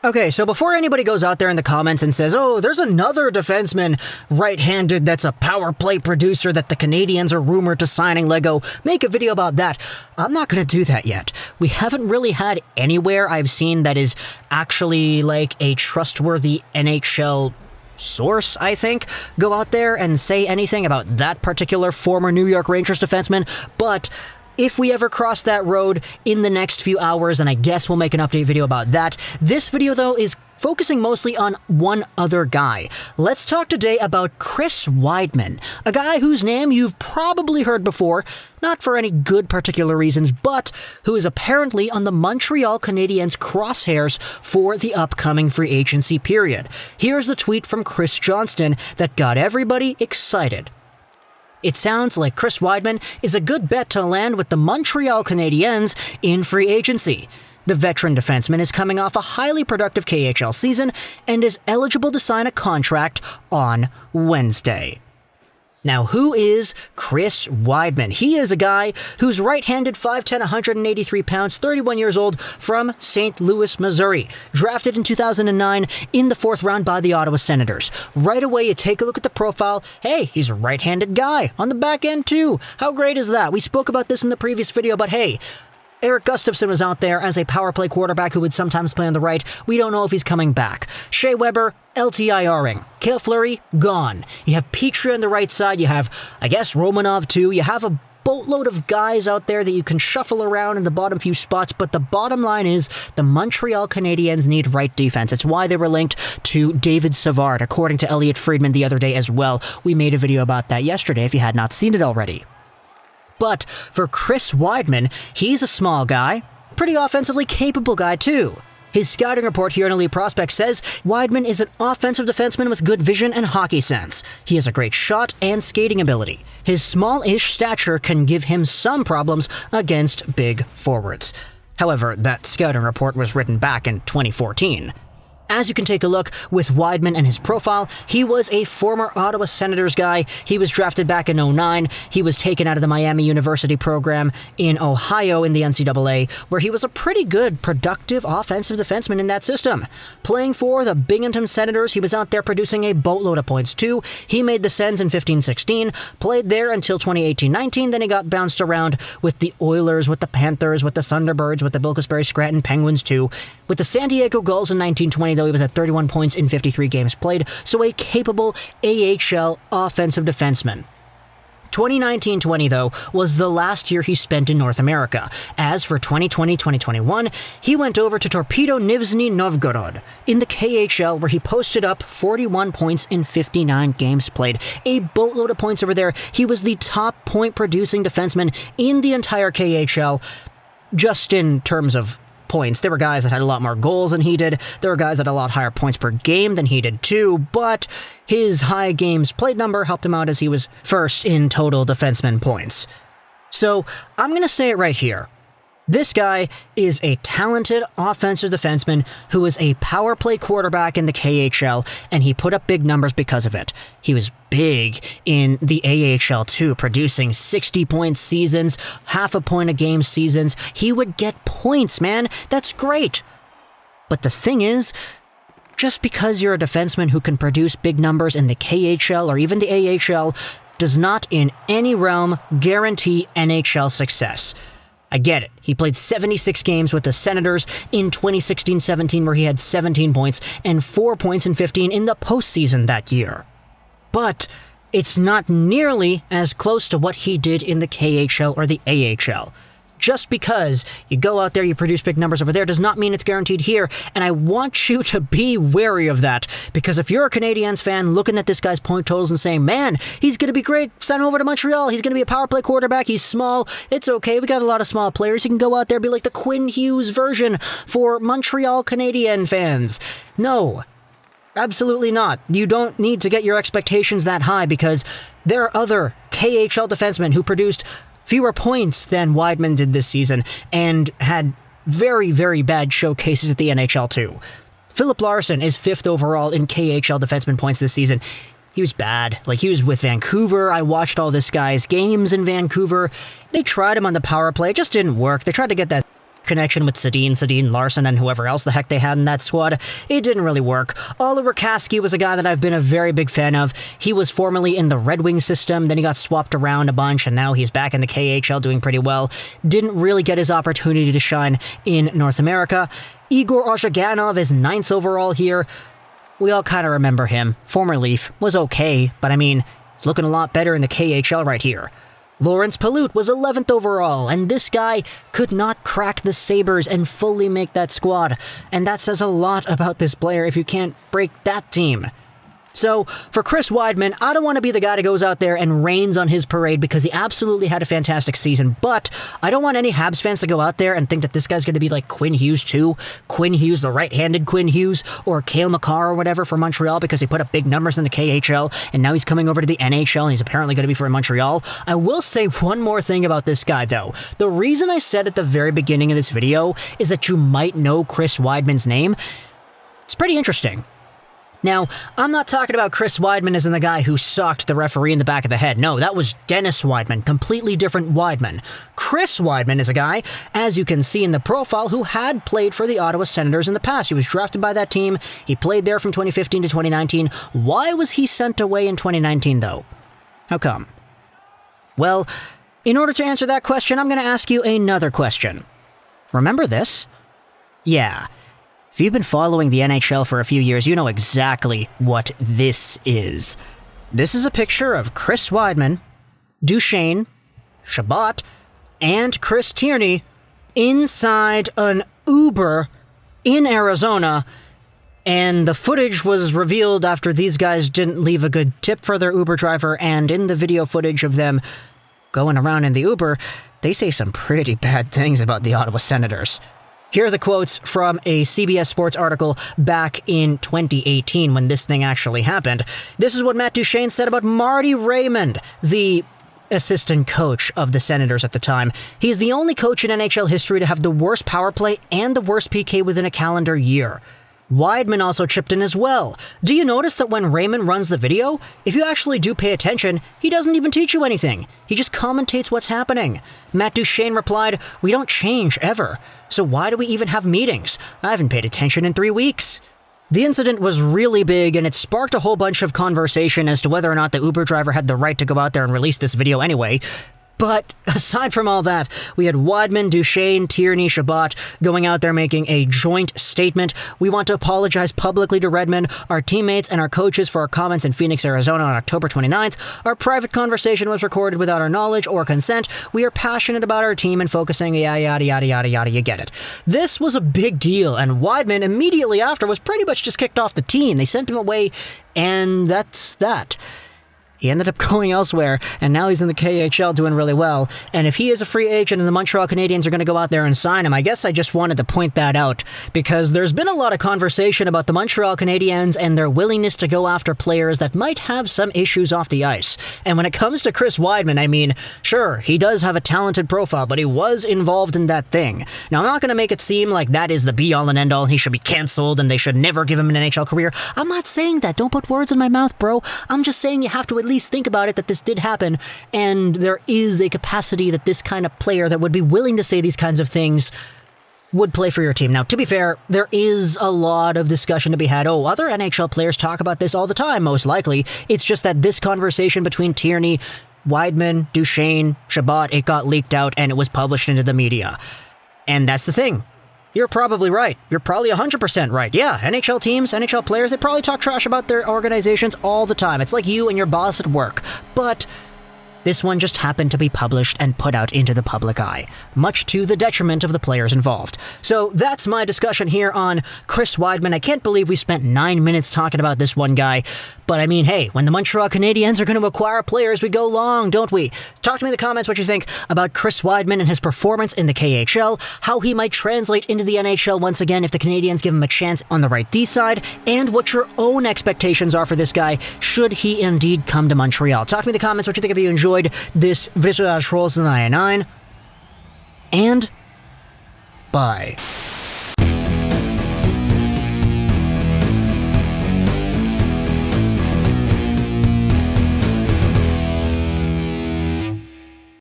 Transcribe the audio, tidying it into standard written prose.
Okay, so before anybody goes out there in the comments and says, oh, there's another defenseman right-handed that's a power play producer that the Canadiens are rumored to signing Lego, make a video about that. I'm not going to do that yet. We haven't really had anywhere I've seen that is actually like a trustworthy NHL source, I think, go out there and say anything about that particular former New York Rangers defenseman, but if we ever cross that road in the next few hours, and I guess we'll make an update video about that. This video, though, is focusing mostly on one other guy. Let's talk today about Chris Wideman, a guy whose name you've probably heard before, not for any good particular reasons, but who is apparently on the Montreal Canadiens crosshairs for the upcoming free agency period. Here's the tweet from Chris Johnston that got everybody excited. It sounds like Chris Wideman is a good bet to land with the Montreal Canadiens in free agency. The veteran defenseman is coming off a highly productive KHL season and is eligible to sign a contract on Wednesday. Now, who is Chris Wideman? He is a guy who's right-handed, 5'10", 183 pounds, 31 years old, from St. Louis, Missouri. Drafted in 2009 in the 4th round by the Ottawa Senators. Right away, you take a look at the profile. Hey, he's a right-handed guy on the back end, too. How great is that? We spoke about this in the previous video, but hey, Erik Gustafsson was out there as a power play quarterback who would sometimes play on the right. We don't know if he's coming back. Shea Weber, LTIRing. Cale Fleury, gone. You have Petrie on the right side. You have, I guess, Romanov too. You have a boatload of guys out there that you can shuffle around in the bottom few spots, but the bottom line is the Montreal Canadiens need right defense. It's why they were linked to David Savard, according to Elliot Friedman the other day as well. We made a video about that yesterday if you had not seen it already. But for Chris Wideman, he's a small guy, pretty offensively capable guy too. His scouting report here in Elite Prospect says Wideman is an offensive defenseman with good vision and hockey sense. He has a great shot and skating ability. His small-ish stature can give him some problems against big forwards. However, that scouting report was written back in 2014. As you can take a look with Wideman and his profile, he was a former Ottawa Senators guy. He was drafted back in 2009. He was taken out of the Miami University program in Ohio in the NCAA, where he was a pretty good, productive offensive defenseman in that system. Playing for the Binghamton Senators, he was out there producing a boatload of points too. He made the Sens in 15-16, played there until 2018-19, then he got bounced around with the Oilers, with the Panthers, with the Thunderbirds, with the Wilkes-Barre Scranton Penguins too. With the San Diego Gulls in 1920, though, he was at 31 points in 53 games played, so a capable AHL offensive defenseman. 2019-20, though, was the last year he spent in North America. As for 2020-2021, he went over to Torpedo Nizhny Novgorod in the KHL, where he posted up 41 points in 59 games played. A boatload of points over there. He was the top point-producing defenseman in the entire KHL, just in terms of points. There were guys that had a lot more goals than he did. There were guys that had a lot higher points per game than he did too, but his high games played number helped him out as he was first in total defenseman points. So I'm going to say it right here. This guy is a talented offensive defenseman who is a power play quarterback in the KHL, and he put up big numbers because of it. He was big in the AHL too, producing 60-point seasons, half a point a game seasons. He would get points, man. That's great. But the thing is, just because you're a defenseman who can produce big numbers in the KHL or even the AHL does not in any realm guarantee NHL success. I get it. He played 76 games with the Senators in 2016-17, where he had 17 points and 4 points in 15 in the postseason that year. But it's not nearly as close to what he did in the KHL or the AHL. Just because you go out there, you produce big numbers over there, does not mean it's guaranteed here, and I want you to be wary of that, because if you're a Canadiens fan looking at this guy's point totals and saying, man, he's going to be great, send him over to Montreal, he's going to be a power play quarterback, he's small, it's okay, we got a lot of small players, he can go out there and be like the Quinn Hughes version for Montreal Canadiens fans. No. Absolutely not. You don't need to get your expectations that high, because there are other KHL defensemen who produced fewer points than Wideman did this season and had very, very bad showcases at the NHL too. Philip Larson is 5th overall in KHL defenseman points this season. He was bad. He was with Vancouver. I watched all this guy's games in Vancouver. They tried him on the power play. It just didn't work. They tried to get that connection with Sedin, Larson, and whoever else the heck they had in that squad. It didn't really work. Oliver Kasky was a guy that I've been a very big fan of. He was formerly in the Red Wings system, then he got swapped around a bunch, and now he's back in the KHL doing pretty well. Didn't really get his opportunity to shine in North America. Igor Ozhiganov is 9th overall here. We all kind of remember him. Former Leaf. Was okay, but I mean, he's looking a lot better in the KHL right here. Lawrence Palut was 11th overall, and this guy could not crack the Sabres and fully make that squad. And that says a lot about this player if you can't break that team. So, for Chris Wideman, I don't want to be the guy that goes out there and rains on his parade because he absolutely had a fantastic season, but I don't want any Habs fans to go out there and think that this guy's going to be like Quinn Hughes too. Quinn Hughes, the right-handed Quinn Hughes, or Cale Makar or whatever for Montreal because he put up big numbers in the KHL, and now he's coming over to the NHL, and he's apparently going to be for Montreal. I will say one more thing about this guy, though. The reason I said at the very beginning of this video is that you might know Chris Wideman's name. It's pretty interesting. Now, I'm not talking about Chris Wideman as in the guy who socked the referee in the back of the head. No, that was Dennis Wideman, completely different Wideman. Chris Wideman is a guy, as you can see in the profile, who had played for the Ottawa Senators in the past. He was drafted by that team. He played there from 2015 to 2019. Why was he sent away in 2019, though? How come? Well, in order to answer that question, I'm going to ask you another question. Remember this? Yeah. If you've been following the NHL for a few years, you know exactly what this is. This is a picture of Chris Wideman, Duchesne, Chabot, and Chris Tierney inside an Uber in Arizona, and the footage was revealed after these guys didn't leave a good tip for their Uber driver, and in the video footage of them going around in the Uber, they say some pretty bad things about the Ottawa Senators. Here are the quotes from a CBS Sports article back in 2018 when this thing actually happened. This is what Matt Duchesne said about Marty Raymond, the assistant coach of the Senators at the time. He's the only coach in NHL history to have the worst power play and the worst PK within a calendar year. Wideman also chipped in as well. Do you notice that when Raymond runs the video, if you actually do pay attention, he doesn't even teach you anything. He just commentates what's happening. Matt Duchesne replied, "We don't change ever. So why do we even have meetings? I haven't paid attention in 3 weeks." The incident was really big, and it sparked a whole bunch of conversation as to whether or not the Uber driver had the right to go out there and release this video anyway. But aside from all that, we had Wideman, Duchesne, Tierney, Chabot going out there making a joint statement. "We want to apologize publicly to Redmond, our teammates, and our coaches for our comments in Phoenix, Arizona on October 29th. Our private conversation was recorded without our knowledge or consent. We are passionate about our team and focusing, yada, yada, yada, yada, yada, you get it." This was a big deal, and Wideman immediately after was pretty much just kicked off the team. They sent him away, and that's that. He ended up going elsewhere, and now he's in the KHL doing really well. And if he is a free agent and the Montreal Canadiens are going to go out there and sign him, I guess I just wanted to point that out, because there's been a lot of conversation about the Montreal Canadiens and their willingness to go after players that might have some issues off the ice. And when it comes to Chris Wideman, I mean, sure, he does have a talented profile, but he was involved in that thing. Now, I'm not going to make it seem like that is the be-all and end-all, and he should be cancelled, and they should never give him an NHL career. I'm not saying that. Don't put words in my mouth, bro. I'm just saying you have to at least think about it, that this did happen, and there is a capacity that this kind of player that would be willing to say these kinds of things would play for your team. Now, to be fair, there is a lot of discussion to be had. Oh, other NHL players talk about this all the time, most likely. It's just that this conversation between Tierney, Wideman, Duchesne, Chabot, it got leaked out and it was published into the media. And that's the thing. You're probably right. You're probably 100% right. Yeah, NHL teams, NHL players, they probably talk trash about their organizations all the time. It's like you and your boss at work. But this one just happened to be published and put out into the public eye, much to the detriment of the players involved. So that's my discussion here on Chris Wideman. I can't believe we spent 9 minutes talking about this one guy. But I mean, hey, when the Montreal Canadiens are going to acquire players, we go long, don't we? Talk to me in the comments what you think about Chris Wideman and his performance in the KHL, how he might translate into the NHL once again if the Canadiens give him a chance on the right D side, and what your own expectations are for this guy should he indeed come to Montreal. Talk to me in the comments what you think if you enjoyed this Visage Rolls 99, and bye.